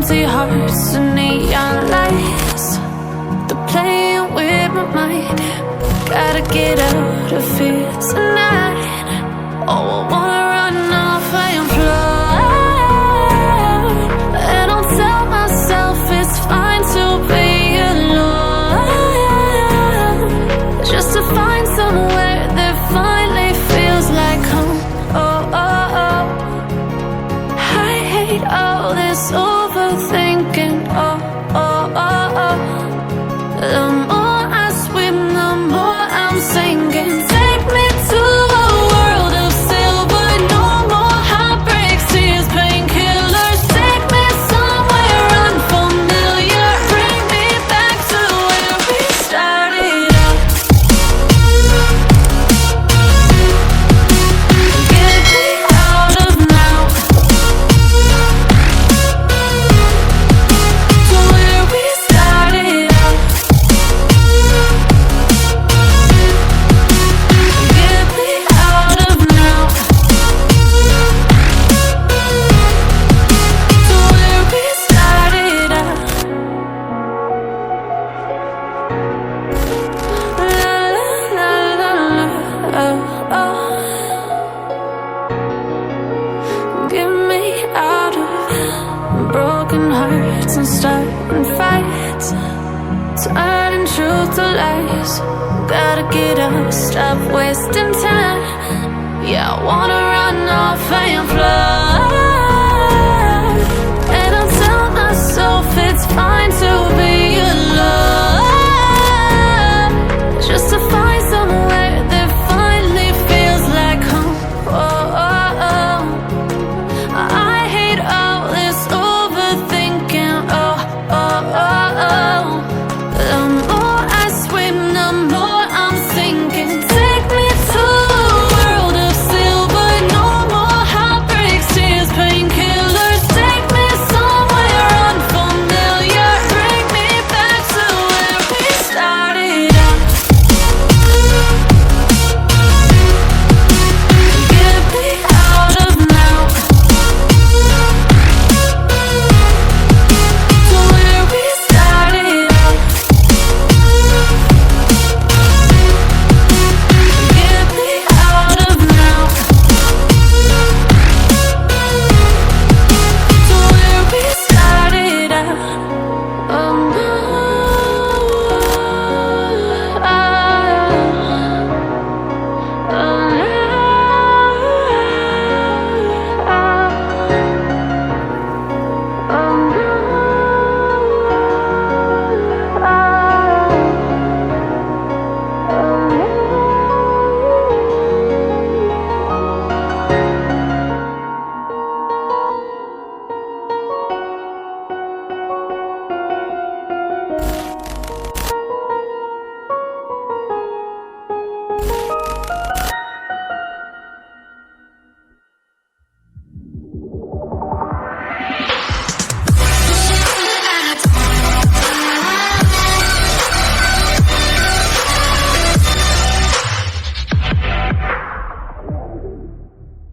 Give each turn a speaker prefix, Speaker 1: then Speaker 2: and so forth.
Speaker 1: empty hearts and neon lights. They're playing with my mind. Gotta get out of here tonight. Oh, I wanna run off and fly. And I'll tell myself it's fine to be alone, just to find somewhere that finally feels like home. Oh, oh, oh. I hate all this overthinking. Oh, oh, oh, oh. The more I swim, the more I'm sinking. Take me to a world of silver. No more heartbreaks, tears, painkillers. Take me somewhere unfamiliar. Bring me back to where we started out. Get me out of now, to where we started out. Get me out of now, to where we started out. La la la la, oh, oh. Get me out of broken hearts and starting fights, turning truth to lies. Gotta get up, stop wasting time. Yeah, I wanna run off and fly.